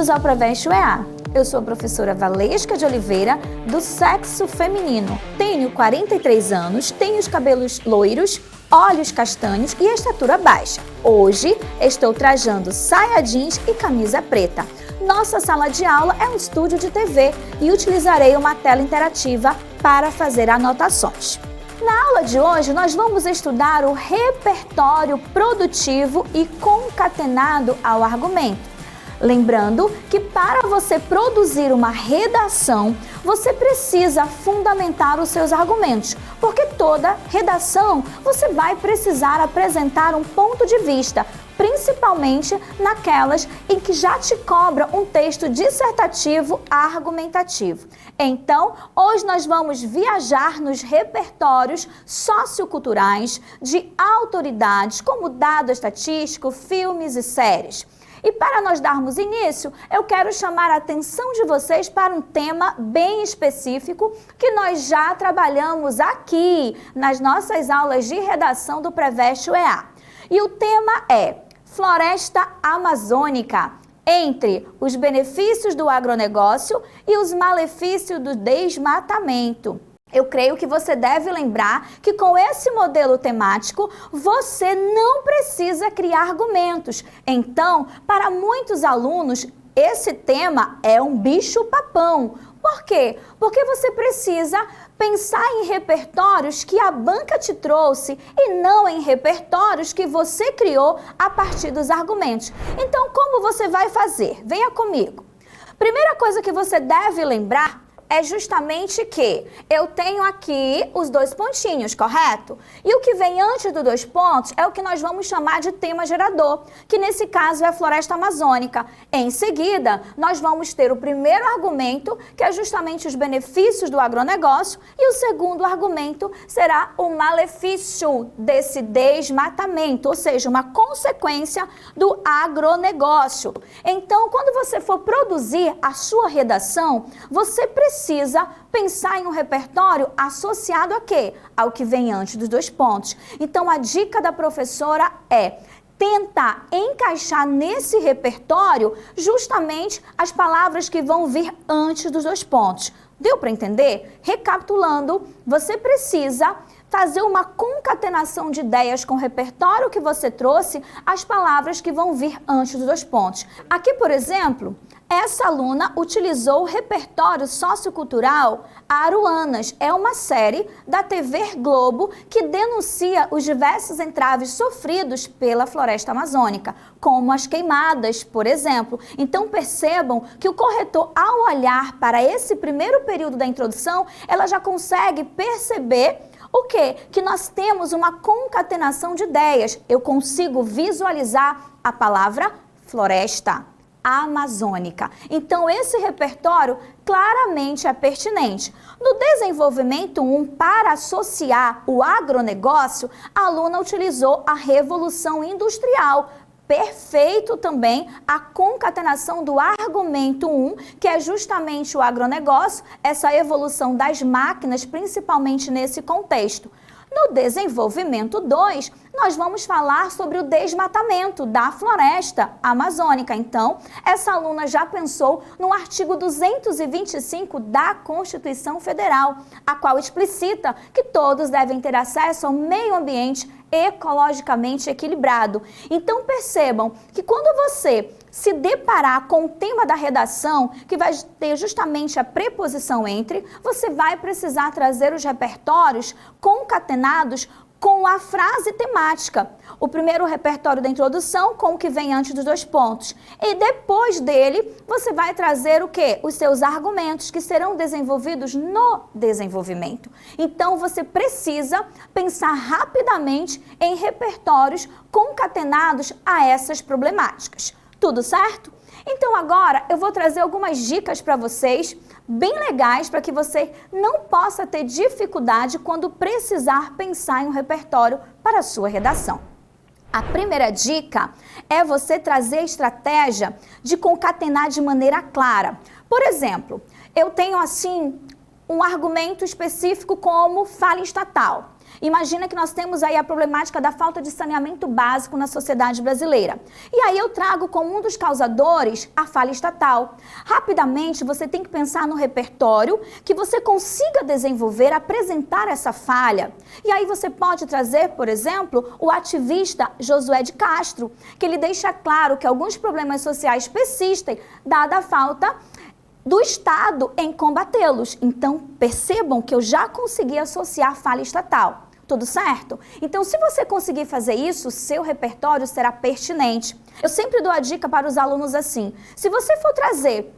Bem-vindos ao Preveste EA. Eu sou a professora Valesca de Oliveira, do sexo feminino. Tenho 43 anos, tenho os cabelos loiros, olhos castanhos e estatura baixa. Hoje estou trajando saia jeans e camisa preta. Nossa sala de aula é um estúdio de TV e utilizarei uma tela interativa para fazer anotações. Na aula de hoje, nós vamos estudar o repertório produtivo e concatenado ao argumento. Lembrando que para você produzir uma redação, você precisa fundamentar os seus argumentos, porque toda redação você vai precisar apresentar um ponto de vista, principalmente naquelas em que já te cobra um texto dissertativo argumentativo. Então, hoje nós vamos viajar nos repertórios socioculturais de autoridades como dado estatístico, filmes e séries. E para nós darmos início, eu quero chamar a atenção de vocês para um tema bem específico que nós já trabalhamos aqui nas nossas aulas de redação do Preveste EA. E o tema é Floresta Amazônica, entre os benefícios do agronegócio e os malefícios do desmatamento. Eu creio que você deve lembrar que com esse modelo temático, você não precisa criar argumentos. Então, para muitos alunos, esse tema é um bicho-papão. Por quê? Porque você precisa pensar em repertórios que a banca te trouxe e não em repertórios que você criou a partir dos argumentos. Então, como você vai fazer? Venha comigo. Primeira coisa que você deve lembrar é justamente que eu tenho aqui os dois pontinhos, correto? E o que vem antes dos dois pontos é o que nós vamos chamar de tema gerador, que nesse caso é a floresta amazônica. Em seguida, nós vamos ter o primeiro argumento, que é justamente os benefícios do agronegócio, e o segundo argumento será o malefício desse desmatamento, ou seja, uma consequência do agronegócio. Então, quando você for produzir a sua redação, você precisa pensar em um repertório associado a quê? Ao que vem antes dos dois pontos. Então, a dica da professora é tentar encaixar nesse repertório justamente as palavras que vão vir antes dos dois pontos. Deu para entender? Recapitulando, você precisa fazer uma concatenação de ideias com o repertório que você trouxe, as palavras que vão vir antes dos dois pontos. Aqui, por exemplo, essa aluna utilizou o repertório sociocultural Aruanas. É uma série da TV Globo que denuncia os diversos entraves sofridos pela floresta amazônica, como as queimadas, por exemplo. Então percebam que o corretor, ao olhar para esse primeiro período da introdução, ela já consegue perceber o quê? Que nós temos uma concatenação de ideias. Eu consigo visualizar a palavra floresta amazônica. Então, esse repertório claramente é pertinente. No desenvolvimento 1, para associar o agronegócio, a aluna utilizou a Revolução Industrial. Perfeito também a concatenação do argumento 1, que é justamente o agronegócio, essa evolução das máquinas, principalmente nesse contexto. No desenvolvimento 2, nós vamos falar sobre o desmatamento da floresta amazônica. Então, essa aluna já pensou no artigo 225 da Constituição Federal, a qual explicita que todos devem ter acesso ao meio ambiente ecologicamente equilibrado. Então, percebam que quando você se deparar com o tema da redação, que vai ter justamente a preposição entre, você vai precisar trazer os repertórios concatenados com a frase temática. O primeiro repertório da introdução com o que vem antes dos dois pontos. E depois dele, você vai trazer o quê? Os seus argumentos que serão desenvolvidos no desenvolvimento. Então, você precisa pensar rapidamente em repertórios concatenados a essas problemáticas. Tudo certo? Então agora eu vou trazer algumas dicas para vocês, bem legais, para que você não possa ter dificuldade quando precisar pensar em um repertório para a sua redação. A primeira dica é você trazer a estratégia de concatenar de maneira clara. Por exemplo, eu tenho assim um argumento específico como falha estatal. Imagina que nós temos aí a problemática da falta de saneamento básico na sociedade brasileira. E aí eu trago como um dos causadores a falha estatal. Rapidamente você tem que pensar no repertório que você consiga desenvolver, apresentar essa falha. E aí você pode trazer, por exemplo, o ativista Josué de Castro, que ele deixa claro que alguns problemas sociais persistem, dada a falta do Estado em combatê-los. Então, percebam que eu já consegui associar falha estatal. Tudo certo? Então, se você conseguir fazer isso, seu repertório será pertinente. Eu sempre dou a dica para os alunos assim: se você for trazer,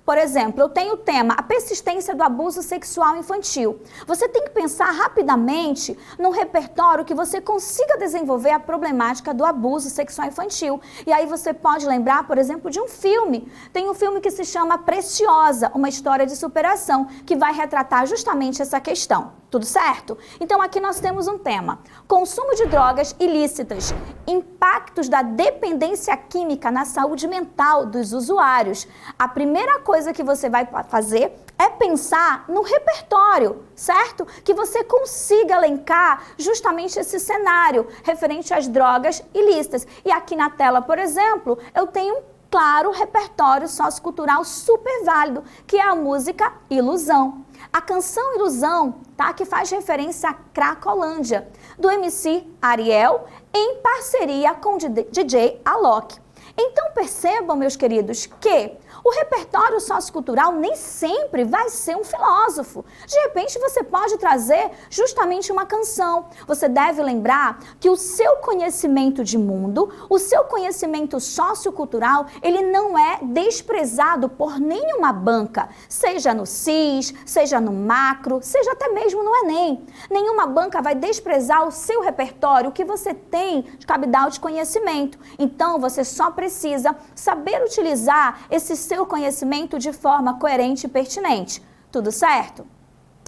por exemplo, eu tenho o tema a persistência do abuso sexual infantil. Você tem que pensar rapidamente num repertório que você consiga desenvolver a problemática do abuso sexual infantil. E aí você pode lembrar, por exemplo, de um filme. Tem um filme que se chama Preciosa, uma história de superação, que vai retratar justamente essa questão. Tudo certo? Então aqui nós temos um tema: consumo de drogas ilícitas, impactos da dependência química na saúde mental dos usuários. A primeira coisa que você vai fazer é pensar no repertório, certo? Que você consiga elencar justamente esse cenário referente às drogas ilícitas. E aqui na tela, por exemplo, eu tenho um claro repertório sociocultural super válido, que é a música Ilusão. A canção Ilusão, tá, que faz referência à Cracolândia, do MC Ariel, em parceria com o DJ Alok. Então percebam, meus queridos, que o repertório sociocultural nem sempre vai ser um filósofo. De repente você pode trazer justamente uma canção. Você deve lembrar que o seu conhecimento de mundo, o seu conhecimento sociocultural, ele não é desprezado por nenhuma banca, seja no CIS, seja no Macro, seja até mesmo no Enem. Nenhuma banca vai desprezar o seu repertório, o que você tem de cabedal de conhecimento. Então você só precisa saber utilizar esse seu conhecimento de forma coerente e pertinente. Tudo certo?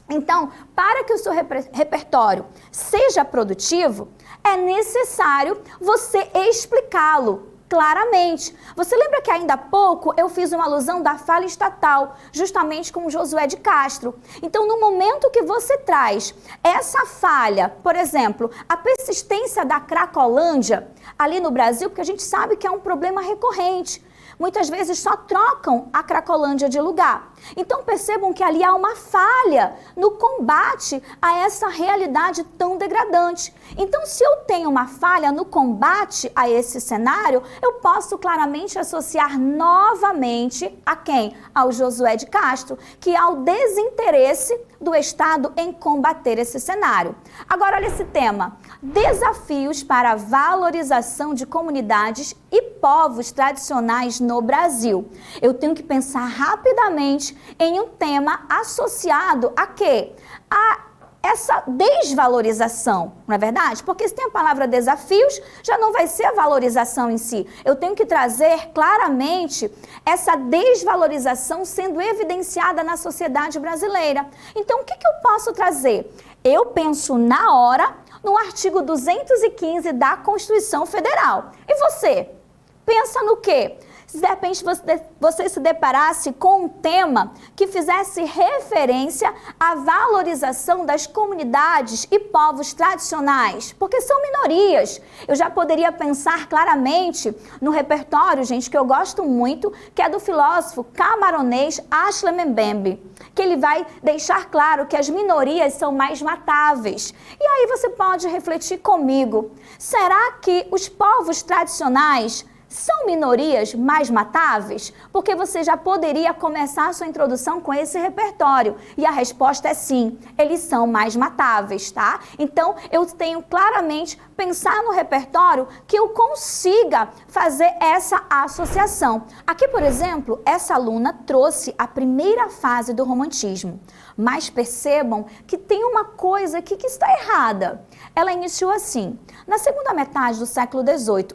Então, para que o seu repertório seja produtivo, é necessário você explicá-lo claramente. Você lembra que ainda há pouco eu fiz uma alusão da falha estatal, justamente com o Josué de Castro? Então, no momento que você traz essa falha, por exemplo, a persistência da Cracolândia ali no Brasil, porque a gente sabe que é um problema recorrente. Muitas vezes só trocam a Cracolândia de lugar. Então percebam que ali há uma falha no combate a essa realidade tão degradante. Então, se eu tenho uma falha no combate a esse cenário, eu posso claramente associar novamente a quem? Ao Josué de Castro, que há o desinteresse do Estado em combater esse cenário. Agora, olha esse tema: desafios para a valorização de comunidades e povos tradicionais no Brasil. Eu tenho que pensar rapidamente em um tema associado a quê? A essa desvalorização, não é verdade? Porque se tem a palavra desafios, já não vai ser a valorização em si. Eu tenho que trazer claramente essa desvalorização sendo evidenciada na sociedade brasileira. Então, o que eu posso trazer? Eu penso na hora no artigo 215 da Constituição Federal. E você? Pensa no quê? Se de repente você se deparasse com um tema que fizesse referência à valorização das comunidades e povos tradicionais, porque são minorias. Eu já poderia pensar claramente no repertório, gente, que eu gosto muito, que é do filósofo camaronês Achille Mbembe, que ele vai deixar claro que as minorias são mais matáveis. E aí você pode refletir comigo: será que os povos tradicionais são minorias mais matáveis? Porque você já poderia começar a sua introdução com esse repertório. E a resposta é sim, eles são mais matáveis, tá? Então, eu tenho claramente pensar no repertório que eu consiga fazer essa associação. Aqui, por exemplo, essa aluna trouxe a primeira fase do romantismo. Mas percebam que tem uma coisa aqui que está errada. Ela iniciou assim: na segunda metade do século XVIII.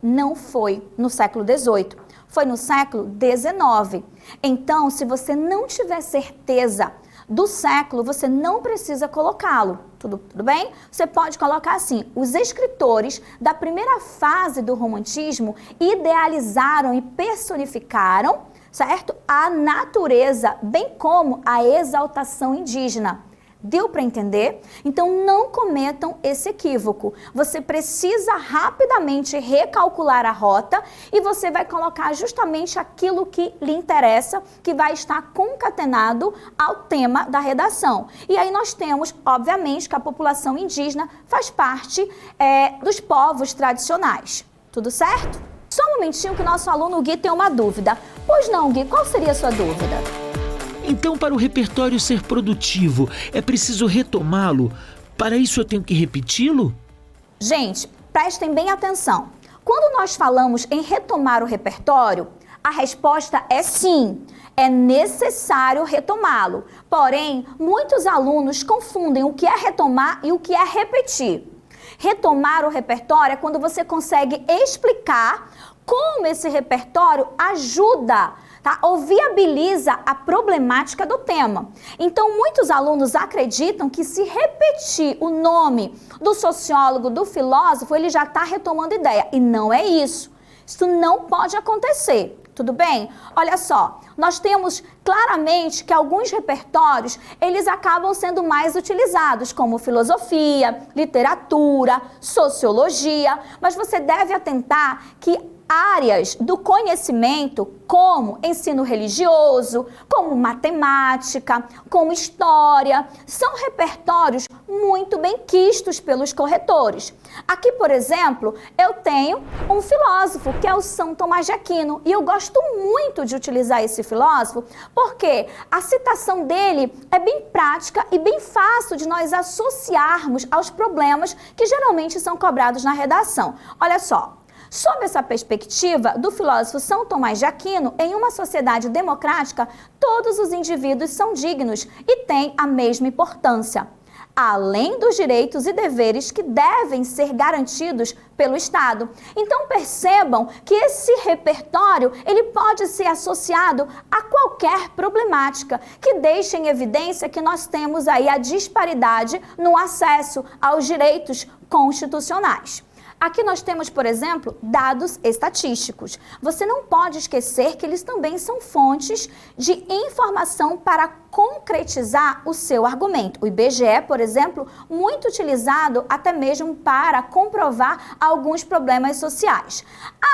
Não foi no século XVIII, foi no século XIX. Então, se você não tiver certeza do século, você não precisa colocá-lo. Tudo bem? Você pode colocar assim: os escritores da primeira fase do romantismo idealizaram e personificaram, certo? A natureza, bem como a exaltação indígena. Deu para entender? Então não cometam esse equívoco. Você precisa rapidamente recalcular a rota e você vai colocar justamente aquilo que lhe interessa, que vai estar concatenado ao tema da redação. E aí nós temos, obviamente, que a população indígena faz parte dos povos tradicionais. Tudo certo? Só um momentinho que o nosso aluno Gui tem uma dúvida. Pois não, Gui, qual seria a sua dúvida? Então, para o repertório ser produtivo, é preciso retomá-lo? Para isso eu tenho que repeti-lo? Gente, prestem bem atenção. Quando nós falamos em retomar o repertório, a resposta é sim. É necessário retomá-lo. Porém, muitos alunos confundem o que é retomar e o que é repetir. Retomar o repertório é quando você consegue explicar como esse repertório ajuda, tá? Ou viabiliza a problemática do tema. Então, muitos alunos acreditam que se repetir o nome do sociólogo, do filósofo, ele já está retomando ideia. E não é isso. Isso não pode acontecer. Tudo bem? Olha só, nós temos claramente que alguns repertórios, eles acabam sendo mais utilizados, como filosofia, literatura, sociologia, mas você deve atentar que áreas do conhecimento, como ensino religioso, como matemática, como história, são repertórios muito bem quistos pelos corretores. Aqui, por exemplo, eu tenho um filósofo, que é o São Tomás de Aquino, e eu gosto muito de utilizar esse filósofo, porque a citação dele é bem prática e bem fácil de nós associarmos aos problemas que geralmente são cobrados na redação. Olha só. Sob essa perspectiva do filósofo São Tomás de Aquino, em uma sociedade democrática, todos os indivíduos são dignos e têm a mesma importância, além dos direitos e deveres que devem ser garantidos pelo Estado. Então percebam que esse repertório, ele pode ser associado a qualquer problemática que deixe em evidência que nós temos aí a disparidade no acesso aos direitos constitucionais. Aqui nós temos, por exemplo, dados estatísticos. Você não pode esquecer que eles também são fontes de informação para concretizar o seu argumento. O IBGE, por exemplo, muito utilizado até mesmo para comprovar alguns problemas sociais.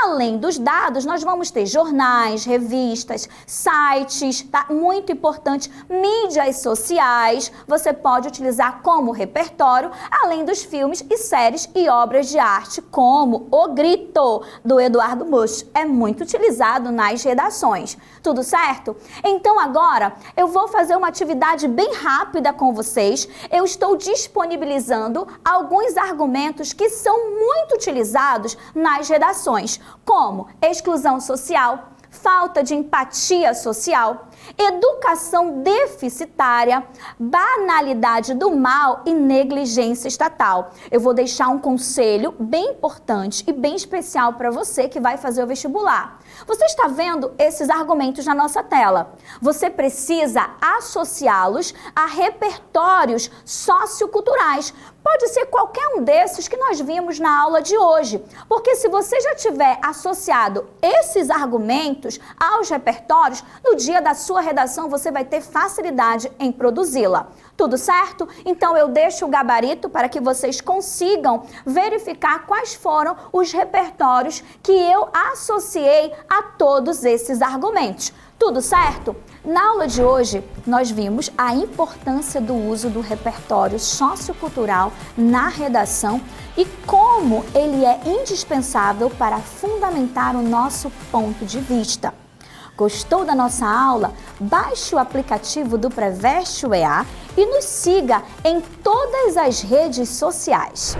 Além dos dados, nós vamos ter jornais, revistas, sites, tá? Muito importante, mídias sociais, você pode utilizar como repertório, além dos filmes e séries e obras de arte, como O Grito, do Eduardo Mocho. É muito utilizado nas redações. Tudo certo? Então agora eu vou fazer uma atividade bem rápida com vocês. Eu estou disponibilizando alguns argumentos que são muito utilizados nas redações, como exclusão social, falta de empatia social, educação deficitária, banalidade do mal e negligência estatal. Eu vou deixar um conselho bem importante e bem especial para você que vai fazer o vestibular. Você está vendo esses argumentos na nossa tela. Você precisa associá-los a repertórios socioculturais. Pode ser qualquer um desses que nós vimos na aula de hoje, porque se você já tiver associado esses argumentos aos repertórios, no dia da sua redação você vai ter facilidade em produzi-la. Tudo certo? Então eu deixo o gabarito para que vocês consigam verificar quais foram os repertórios que eu associei a todos esses argumentos. Tudo certo? Na aula de hoje, nós vimos a importância do uso do repertório sociocultural na redação e como ele é indispensável para fundamentar o nosso ponto de vista. Gostou da nossa aula? Baixe o aplicativo do Preveste UEA e nos siga em todas as redes sociais.